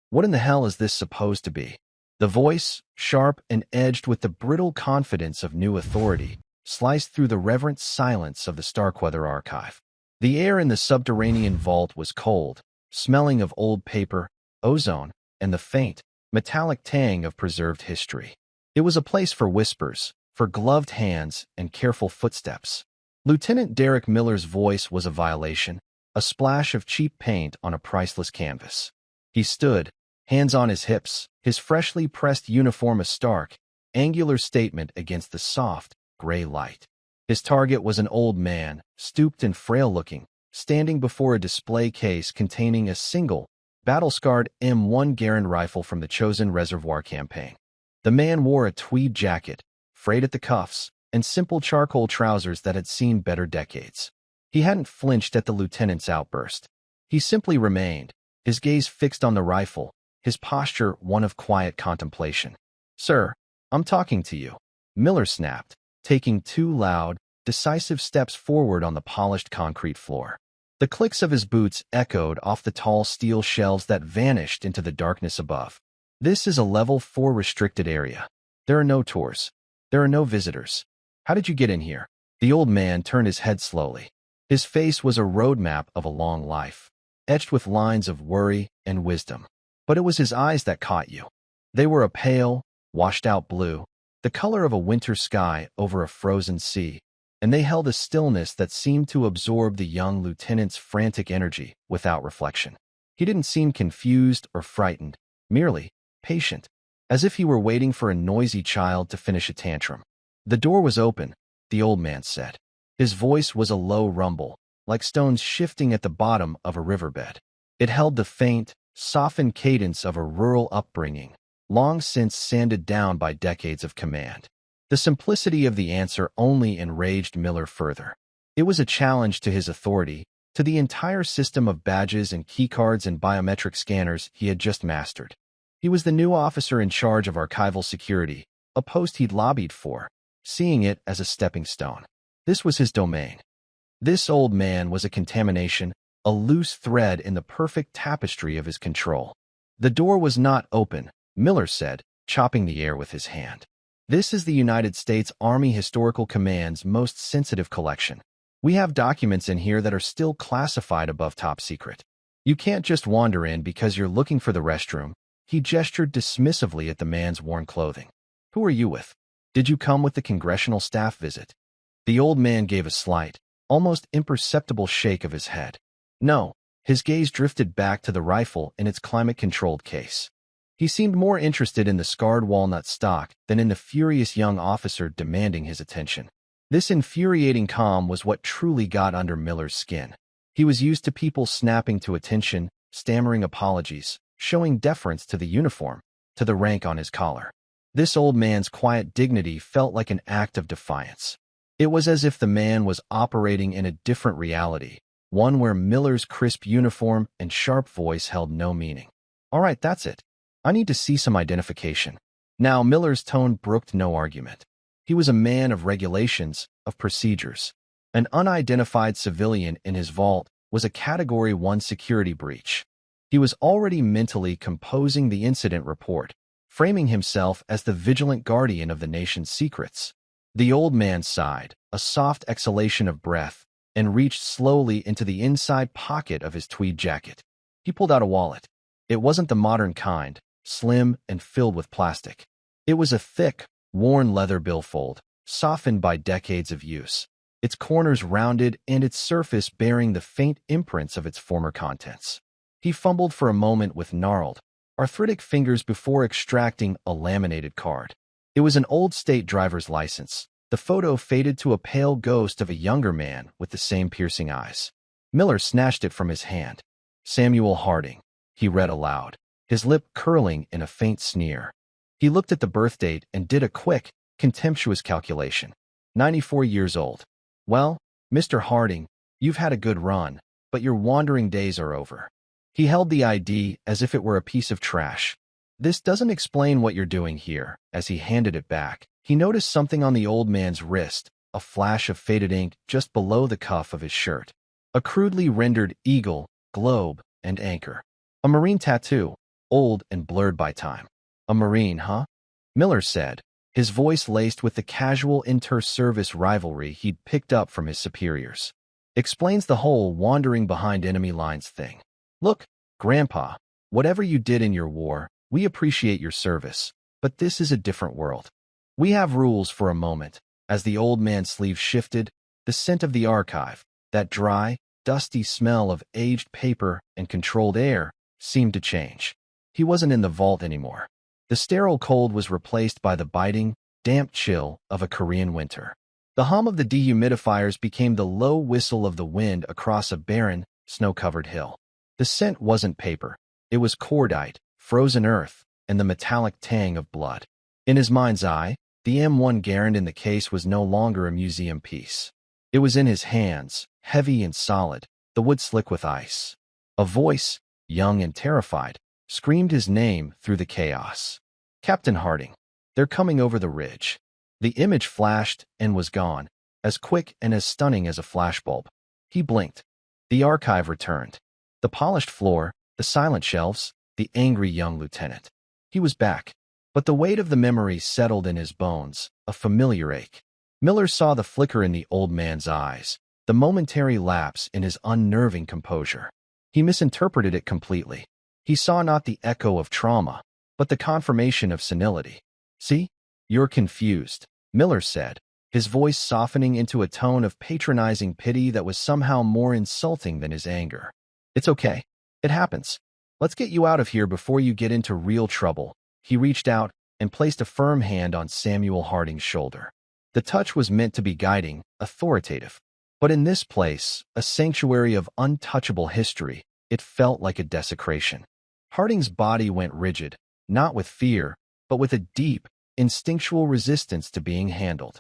What in the hell is this supposed to be? The voice, sharp and edged with the brittle confidence of new authority, sliced through the reverent silence of the Starkweather archive. The air in the subterranean vault was cold, smelling of old paper, ozone, and the faint, metallic tang of preserved history. It was a place for whispers, for gloved hands and careful footsteps. Lieutenant Derek Miller's voice was a violation, a splash of cheap paint on a priceless canvas. He stood, hands on his hips, his freshly pressed uniform a stark, angular statement against the soft, gray light. His target was an old man, stooped and frail-looking, standing before a display case containing a single, battle-scarred M1 Garand rifle from the Chosen Reservoir campaign. The man wore a tweed jacket, frayed at the cuffs, and simple charcoal trousers that had seen better decades. He hadn't flinched at the lieutenant's outburst. He simply remained, his gaze fixed on the rifle, his posture one of quiet contemplation. "Sir, I'm talking to you," Miller snapped, taking 2 loud, decisive steps forward on the polished concrete floor. The clicks of his boots echoed off the tall steel shelves that vanished into the darkness above. "This is a level 4 restricted area. There are no tours. There are no visitors. How did you get in here?" The old man turned his head slowly. His face was a roadmap of a long life, etched with lines of worry and wisdom. But it was his eyes that caught you. They were a pale, washed-out blue, the color of a winter sky over a frozen sea, and they held a stillness that seemed to absorb the young lieutenant's frantic energy without reflection. He didn't seem confused or frightened, merely patient, as if he were waiting for a noisy child to finish a tantrum. "The door was open," the old man said. His voice was a low rumble, like stones shifting at the bottom of a riverbed. It held the faint, softened cadence of a rural upbringing, long since sanded down by decades of command. The simplicity of the answer only enraged Miller further. It was a challenge to his authority, to the entire system of badges and keycards and biometric scanners he had just mastered. He was the new officer in charge of archival security, a post he'd lobbied for, seeing it as a stepping stone. This was his domain. This old man was a contamination, a loose thread in the perfect tapestry of his control. "The door was not open," Miller said, chopping the air with his hand. "This is the United States Army Historical Command's most sensitive collection. We have documents in here that are still classified above top secret. You can't just wander in because you're looking for the restroom." He gestured dismissively at the man's worn clothing. "Who are you with? Did you come with the congressional staff visit?" The old man gave a slight, almost imperceptible shake of his head. "No." His gaze drifted back to the rifle in its climate-controlled case. He seemed more interested in the scarred walnut stock than in the furious young officer demanding his attention. This infuriating calm was what truly got under Miller's skin. He was used to people snapping to attention, stammering apologies, showing deference to the uniform, to the rank on his collar. This old man's quiet dignity felt like an act of defiance. It was as if the man was operating in a different reality, one where Miller's crisp uniform and sharp voice held no meaning. "All right, that's it. I need to see some identification." Now Miller's tone brooked no argument. He was a man of regulations, of procedures. An unidentified civilian in his vault was a Category 1 security breach. He was already mentally composing the incident report, framing himself as the vigilant guardian of the nation's secrets. The old man sighed, a soft exhalation of breath, and reached slowly into the inside pocket of his tweed jacket. He pulled out a wallet. It wasn't the modern kind, slim and filled with plastic. It was a thick, worn leather billfold, softened by decades of use, its corners rounded and its surface bearing the faint imprints of its former contents. He fumbled for a moment with gnarled, arthritic fingers before extracting a laminated card. It was an old state driver's license, the photo faded to a pale ghost of a younger man with the same piercing eyes. Miller snatched it from his hand. "Samuel Harding," he read aloud, his lip curling in a faint sneer. He looked at the birth date and did a quick, contemptuous calculation. 94 years old. "Well, Mr. Harding, you've had a good run, but your wandering days are over." He held the ID as if it were a piece of trash. "This doesn't explain what you're doing here." As he handed it back, he noticed something on the old man's wrist, a flash of faded ink just below the cuff of his shirt. A crudely rendered eagle, globe, and anchor. A marine tattoo. old and blurred by time. A Marine, huh? Miller said, his voice laced with the casual inter-service rivalry he'd picked up from his superiors. Explains the whole wandering behind enemy lines thing. Look, Grandpa, whatever you did in your war, we appreciate your service, but this is a different world. We have rules for a moment. As the old man's sleeve shifted, the scent of the archive, that dry, dusty smell of aged paper and controlled air, seemed to change. He wasn't in the vault anymore. The sterile cold was replaced by the biting, damp chill of a Korean winter. The hum of the dehumidifiers became the low whistle of the wind across a barren, snow-covered hill. The scent wasn't paper. It was cordite, frozen earth, and the metallic tang of blood. In his mind's eye, the M1 Garand in the case was no longer a museum piece. It was in his hands, heavy and solid, the wood slick with ice. A voice, young and terrified, screamed his name through the chaos. Captain Harding. They're coming over the ridge. The image flashed and was gone, as quick and as stunning as a flashbulb. He blinked. The archive returned. The polished floor, the silent shelves, the angry young lieutenant. He was back. But the weight of the memory settled in his bones, a familiar ache. Miller saw the flicker in the old man's eyes, the momentary lapse in his unnerving composure. He misinterpreted it completely. He saw not the echo of trauma, but the confirmation of senility. See? You're confused, Miller said, his voice softening into a tone of patronizing pity that was somehow more insulting than his anger. It's okay. It happens. Let's get you out of here before you get into real trouble. He reached out and placed a firm hand on Samuel Harding's shoulder. The touch was meant to be guiding, authoritative. But in this place, a sanctuary of untouchable history, it felt like a desecration. Harding's body went rigid, not with fear, but with a deep, instinctual resistance to being handled.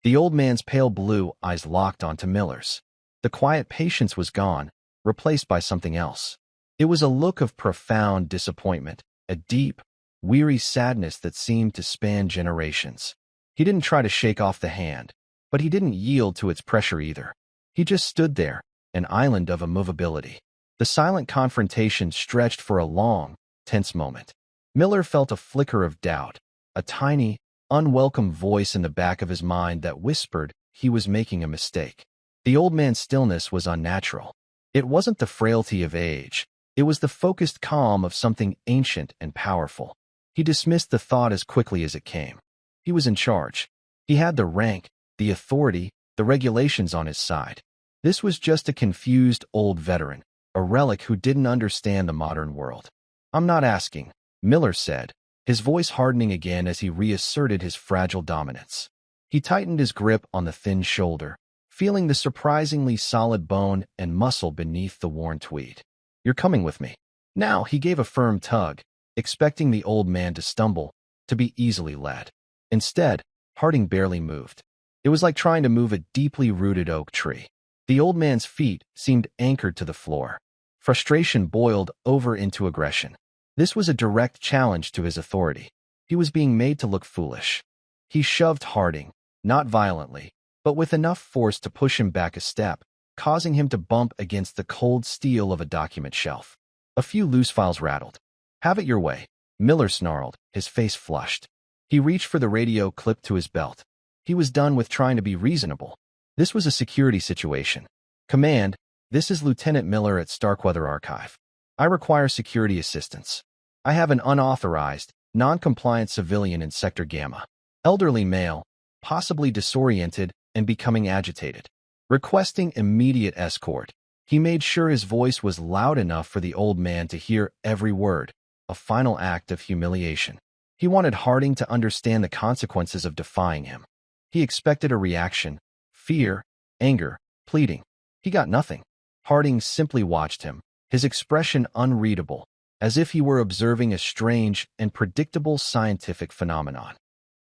The old man's pale blue eyes locked onto Miller's. The quiet patience was gone, replaced by something else. It was a look of profound disappointment, a deep, weary sadness that seemed to span generations. He didn't try to shake off the hand, but he didn't yield to its pressure either. He just stood there, an island of immovability. The silent confrontation stretched for a long, tense moment. Miller felt a flicker of doubt, a tiny, unwelcome voice in the back of his mind that whispered he was making a mistake. The old man's stillness was unnatural. It wasn't the frailty of age. It was the focused calm of something ancient and powerful. He dismissed the thought as quickly as it came. He was in charge. He had the rank, the authority, the regulations on his side. This was just a confused old veteran, a relic who didn't understand the modern world. I'm not asking, Miller said, his voice hardening again as he reasserted his fragile dominance. He tightened his grip on the thin shoulder, feeling the surprisingly solid bone and muscle beneath the worn tweed. You're coming with me. Now he gave a firm tug, expecting the old man to stumble, to be easily led. Instead, Harding barely moved. It was like trying to move a deeply rooted oak tree. The old man's feet seemed anchored to the floor. Frustration boiled over into aggression. This was a direct challenge to his authority. He was being made to look foolish. He shoved Harding, not violently, but with enough force to push him back a step, causing him to bump against the cold steel of a document shelf. A few loose files rattled. Have it your way, Miller snarled, his face flushed. He reached for the radio clipped to his belt. He was done with trying to be reasonable. This was a security situation. Command, this is Lieutenant Miller at Starkweather Archive. I require security assistance. I have an unauthorized, non-compliant civilian in Sector Gamma. Elderly male, possibly disoriented and becoming agitated. Requesting immediate escort. He made sure his voice was loud enough for the old man to hear every word, a final act of humiliation. He wanted Harding to understand the consequences of defying him. He expected a reaction, fear, anger, pleading. He got nothing. Harding simply watched him, his expression unreadable, as if he were observing a strange and predictable scientific phenomenon.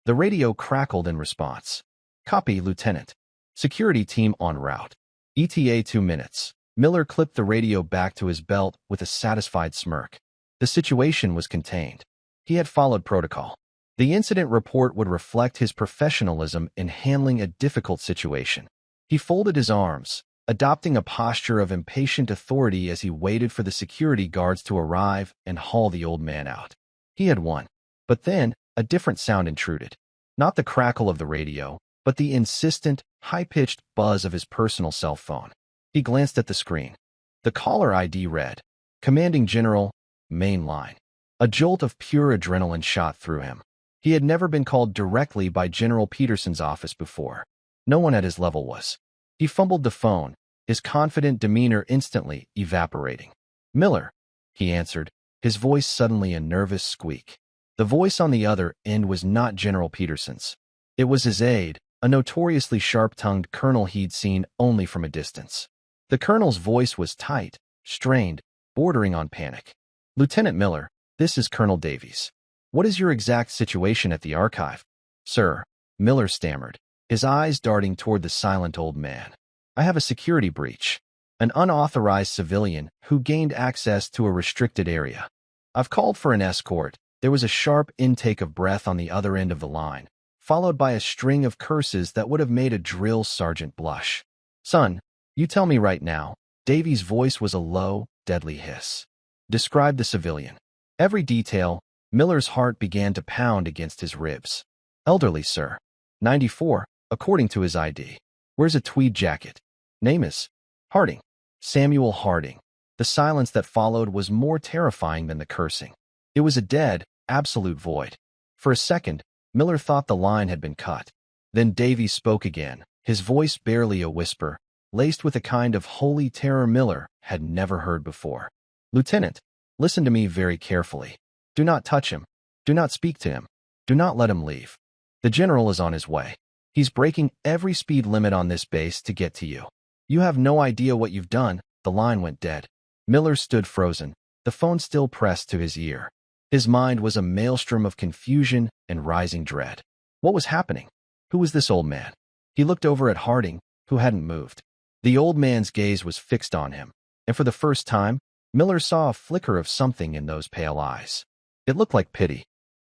The radio crackled in response. Copy, Lieutenant. Security team en route. ETA 2 minutes. Miller clipped the radio back to his belt with a satisfied smirk. The situation was contained. He had followed protocol. The incident report would reflect his professionalism in handling a difficult situation. He folded his arms, adopting a posture of impatient authority as he waited for the security guards to arrive and haul the old man out. He had won. But then, a different sound intruded. Not the crackle of the radio, but the insistent, high-pitched buzz of his personal cell phone. He glanced at the screen. The caller ID read, "Commanding General, main line." A jolt of pure adrenaline shot through him. He had never been called directly by General Peterson's office before. No one at his level was. He fumbled the phone, his confident demeanor instantly evaporating. "Miller," he answered, his voice suddenly a nervous squeak. The voice on the other end was not General Peterson's. It was his aide, a notoriously sharp-tongued colonel he'd seen only from a distance. The colonel's voice was tight, strained, bordering on panic. "Lieutenant Miller, this is Colonel Davies. What is your exact situation at the archive?" "Sir," Miller stammered, his eyes darting toward the silent old man. "I have a security breach. An unauthorized civilian who gained access to a restricted area. I've called for an escort." There was a sharp intake of breath on the other end of the line, followed by a string of curses that would have made a drill sergeant blush. "Son, you tell me right now." Davies' voice was a low, deadly hiss. "Describe the civilian." Every detail. Miller's heart began to pound against his ribs. "Elderly, sir. 94, according to his ID. Wears a tweed jacket. Name is Harding. Samuel Harding." The silence that followed was more terrifying than the cursing. It was a dead, absolute void. For a second, Miller thought the line had been cut. Then Davies spoke again, his voice barely a whisper, laced with a kind of holy terror Miller had never heard before. "Lieutenant, listen to me very carefully. Do not touch him. Do not speak to him. Do not let him leave. The general is on his way. He's breaking every speed limit on this base to get to you. You have no idea what you've done." The line went dead. Miller stood frozen, the phone still pressed to his ear. His mind was a maelstrom of confusion and rising dread. What was happening? Who was this old man? He looked over at Harding, who hadn't moved. The old man's gaze was fixed on him, and for the first time, Miller saw a flicker of something in those pale eyes. It looked like pity.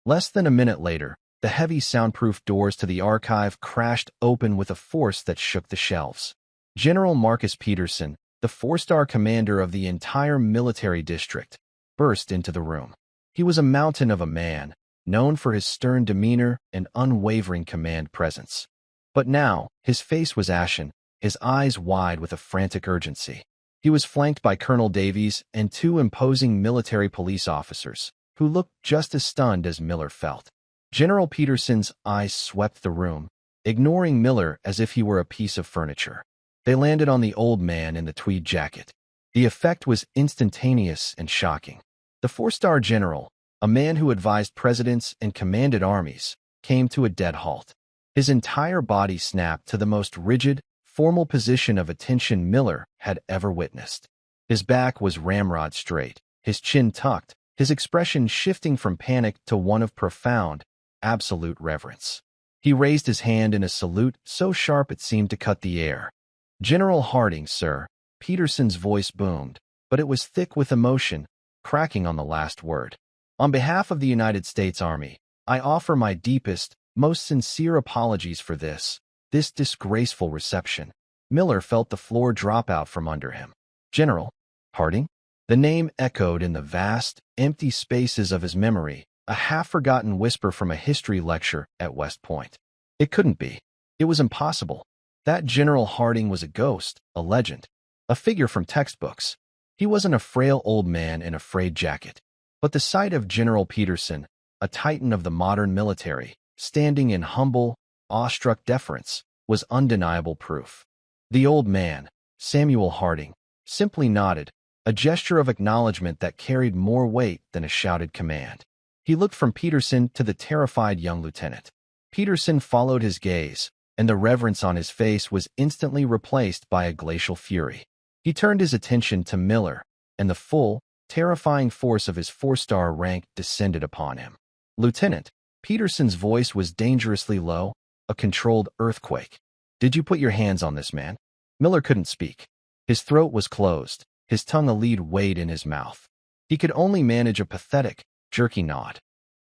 Less than a minute later, the heavy soundproof doors to the archive crashed open with a force that shook the shelves. General Marcus Peterson, the four-star commander of the entire military district, burst into the room. He was a mountain of a man, known for his stern demeanor and unwavering command presence. But now, his face was ashen, his eyes wide with a frantic urgency. He was flanked by Colonel Davies and two imposing military police officers, who looked just as stunned as Miller felt. General Peterson's eyes swept the room, ignoring Miller as if he were a piece of furniture. They landed on the old man in the tweed jacket. The effect was instantaneous and shocking. The four-star general, a man who advised presidents and commanded armies, came to a dead halt. His entire body snapped to the most rigid, formal position of attention Miller had ever witnessed. His back was ramrod straight, his chin tucked, his expression shifting from panic to one of profound, absolute reverence. He raised his hand in a salute so sharp it seemed to cut the air. "General Harding, sir," Peterson's voice boomed, but it was thick with emotion, cracking on the last word. "On behalf of the United States Army, I offer my deepest, most sincere apologies for this disgraceful reception." Miller felt the floor drop out from under him. "General Harding?" The name echoed in the vast, empty spaces of his memory, a half-forgotten whisper from a history lecture at West Point. It couldn't be. It was impossible. That General Harding was a ghost, a legend, a figure from textbooks. He wasn't a frail old man in a frayed jacket. But the sight of General Peterson, a titan of the modern military, standing in humble, awestruck deference, was undeniable proof. The old man, Samuel Harding, simply nodded, a gesture of acknowledgement that carried more weight than a shouted command. He looked from Peterson to the terrified young lieutenant. Peterson followed his gaze, and the reverence on his face was instantly replaced by a glacial fury. He turned his attention to Miller, and the full, terrifying force of his four-star rank descended upon him. "Lieutenant," Peterson's voice was dangerously low, a controlled earthquake. "Did you put your hands on this man?" Miller couldn't speak. His throat was closed, his tongue a lead weight in his mouth. He could only manage a pathetic, jerky nod.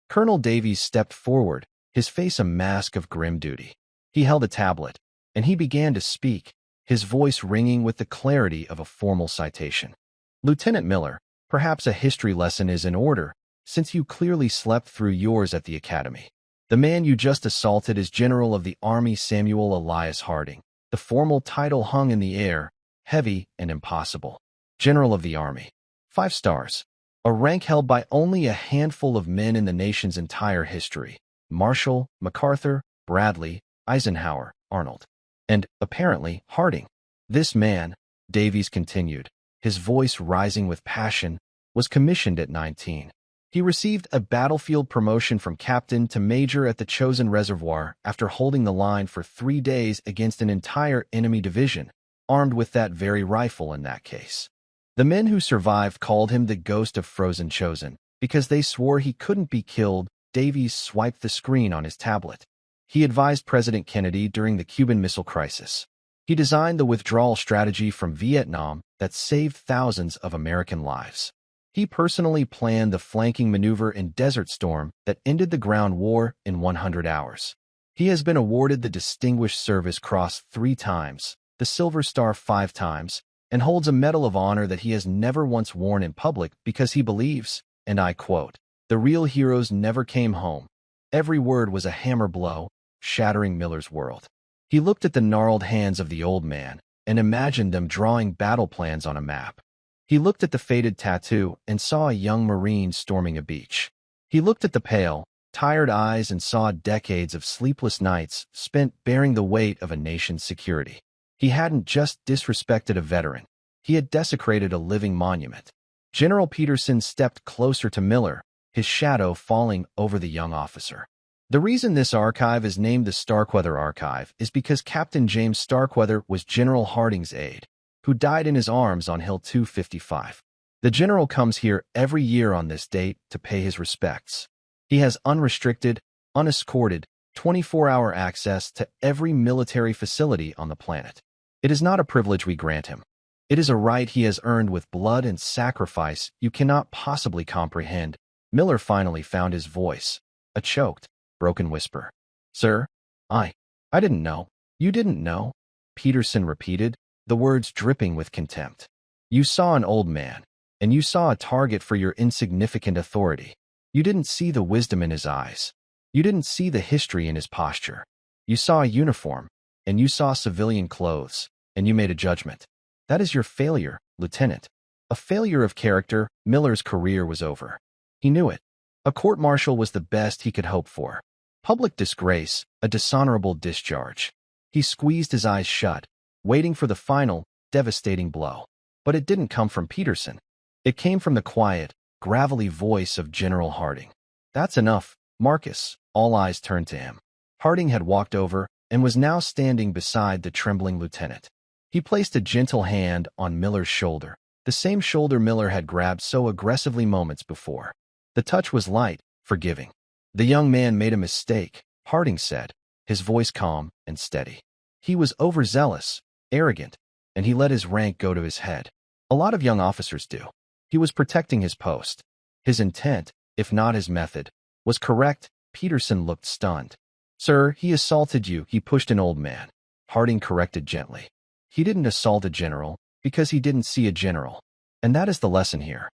Colonel Davies stepped forward, his face a mask of grim duty. He held a tablet, and he began to speak, his voice ringing with the clarity of a formal citation. "Lieutenant Miller, perhaps a history lesson is in order, since you clearly slept through yours at the academy. The man you just assaulted is General of the Army Samuel Elias Harding." The formal title hung in the air, heavy and impossible. General of the Army. 5 stars. A rank held by only a handful of men in the nation's entire history. Marshall, MacArthur, Bradley, Eisenhower, Arnold. And, apparently, Harding. This man, Davies continued, his voice rising with passion, was commissioned at 19. He received a battlefield promotion from captain to major at the chosen reservoir after holding the line for 3 days against an entire enemy division, armed with that very rifle in that case. The men who survived called him the ghost of Frozen Chosen, because they swore he couldn't be killed. Davies swiped the screen on his tablet. He advised President Kennedy during the Cuban Missile Crisis. He designed the withdrawal strategy from Vietnam that saved thousands of American lives. He personally planned the flanking maneuver in Desert Storm that ended the ground war in 100 hours. He has been awarded the Distinguished Service Cross 3 times, the Silver Star 5 times, and holds a Medal of Honor that he has never once worn in public because he believes, and I quote, "The real heroes never came home." Every word was a hammer blow, shattering Miller's world. He looked at the gnarled hands of the old man and imagined them drawing battle plans on a map. He looked at the faded tattoo and saw a young Marine storming a beach. He looked at the pale, tired eyes and saw decades of sleepless nights spent bearing the weight of a nation's security. He hadn't just disrespected a veteran. He had desecrated a living monument. General Peterson stepped closer to Miller, his shadow falling over the young officer. The reason this archive is named the Starkweather Archive is because Captain James Starkweather was General Harding's aide, who died in his arms on Hill 255. The general comes here every year on this date to pay his respects. He has unrestricted, unescorted, 24-hour access to every military facility on the planet. It is not a privilege we grant him. It is a right he has earned with blood and sacrifice you cannot possibly comprehend. Miller finally found his voice, a choked, broken whisper. "Sir, I didn't know." "You didn't know?" Peterson repeated, the words dripping with contempt. "You saw an old man, and you saw a target for your insignificant authority. You didn't see the wisdom in his eyes. You didn't see the history in his posture. You saw a uniform, and you saw civilian clothes, and you made a judgment. That is your failure, Lieutenant. A failure of character. Miller's career was over. He knew it. A court-martial was the best he could hope for. Public disgrace, a dishonorable discharge. He squeezed his eyes shut, waiting for the final, devastating blow. But it didn't come from Peterson. It came from the quiet, gravelly voice of General Harding. "That's enough, Marcus." All eyes turned to him. Harding had walked over and was now standing beside the trembling lieutenant. He placed a gentle hand on Miller's shoulder, the same shoulder Miller had grabbed so aggressively moments before. The touch was light, forgiving. "The young man made a mistake," Harding said, his voice calm and steady. "He was overzealous, arrogant, and he let his rank go to his head. A lot of young officers do. He was protecting his post. His intent, if not his method, was correct." Peterson looked stunned. "Sir, he assaulted you." He pushed an old man. Harding corrected gently. "He didn't assault a general because he didn't see a general. And that is the lesson here.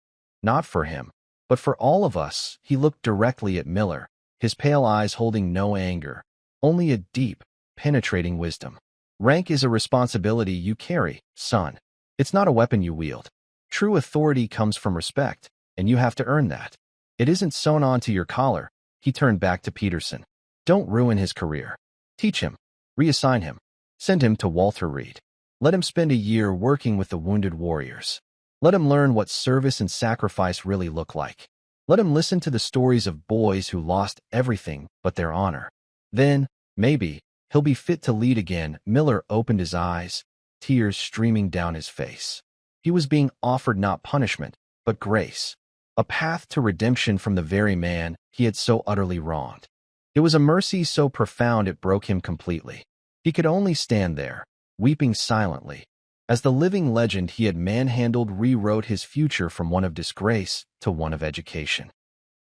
Not for him, but for all of us." He looked directly at Miller, his pale eyes holding no anger, only a deep, penetrating wisdom. "Rank is a responsibility you carry, son. It's not a weapon you wield. True authority comes from respect, and you have to earn that. It isn't sewn onto your collar." He turned back to Peterson. "Don't ruin his career. Teach him. Reassign him. Send him to Walter Reed. Let him spend a year working with the wounded warriors. Let him learn what service and sacrifice really look like. Let him listen to the stories of boys who lost everything but their honor. Then, maybe, he'll be fit to lead again." Miller opened his eyes, tears streaming down his face. He was being offered not punishment, but grace. A path to redemption from the very man he had so utterly wronged. It was a mercy so profound it broke him completely. He could only stand there, weeping silently, as the living legend he had manhandled rewrote his future from one of disgrace to one of education.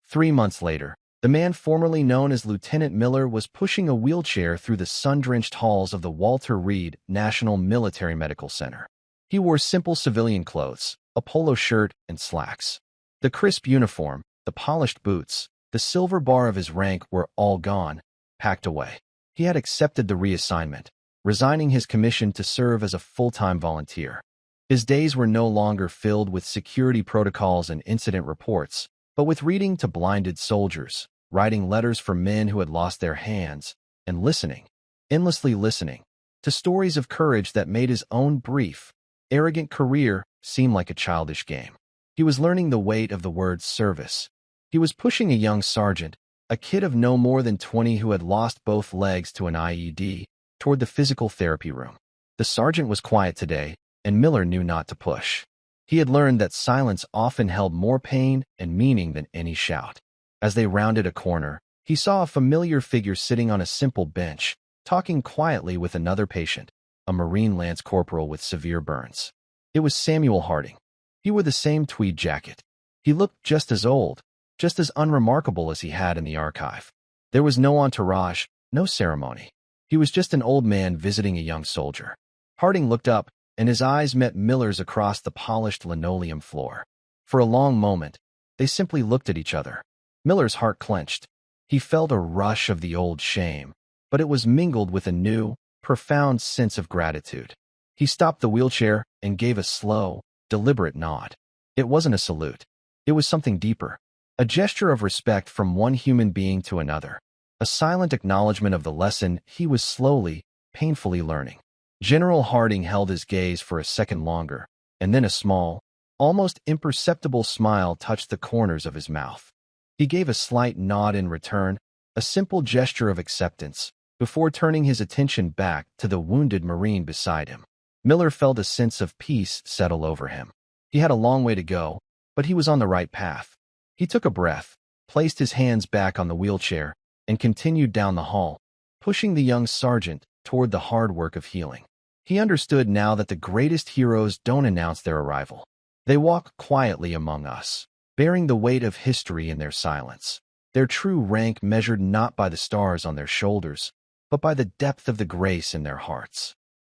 3 months later, The man formerly known as Lieutenant Miller was pushing a wheelchair through the sun-drenched halls of the Walter Reed National Military Medical Center. He wore simple civilian clothes, a polo shirt and slacks. The crisp uniform, the polished boots, the silver bar of his rank were all gone, packed away. He had accepted the reassignment, resigning his commission to serve as a full-time volunteer. His days were no longer filled with security protocols and incident reports, but with reading to blinded soldiers, writing letters for men who had lost their hands, and listening, endlessly listening, to stories of courage that made his own brief, arrogant career seem like a childish game. He was learning the weight of the word service. He was pushing a young sergeant, a kid of no more than 20 who had lost both legs to an IED, toward the physical therapy room. The sergeant was quiet today, and Miller knew not to push. He had learned that silence often held more pain and meaning than any shout. As they rounded a corner, he saw a familiar figure sitting on a simple bench, talking quietly with another patient, a Marine Lance Corporal with severe burns. It was Samuel Harding. He wore the same tweed jacket. He looked just as old, just as unremarkable as he had in the archive. There was no entourage, no ceremony. He was just an old man visiting a young soldier. Harding looked up, and his eyes met Miller's across the polished linoleum floor. For a long moment, they simply looked at each other. Miller's heart clenched. He felt a rush of the old shame, but it was mingled with a new, profound sense of gratitude. He stopped the wheelchair and gave a slow, deliberate nod. It wasn't a salute. It was something deeper. A gesture of respect from one human being to another. A silent acknowledgement of the lesson he was slowly, painfully learning. General Harding held his gaze for a second longer, and then a small, almost imperceptible smile touched the corners of his mouth. He gave a slight nod in return, a simple gesture of acceptance, before turning his attention back to the wounded Marine beside him. Miller felt a sense of peace settle over him. He had a long way to go, but he was on the right path. He took a breath, placed his hands back on the wheelchair, and continued down the hall, pushing the young sergeant toward the hard work of healing. He understood now that the greatest heroes don't announce their arrival. They walk quietly among us, bearing the weight of history in their silence. Their true rank measured not by the stars on their shoulders, but by the depth of the grace in their hearts.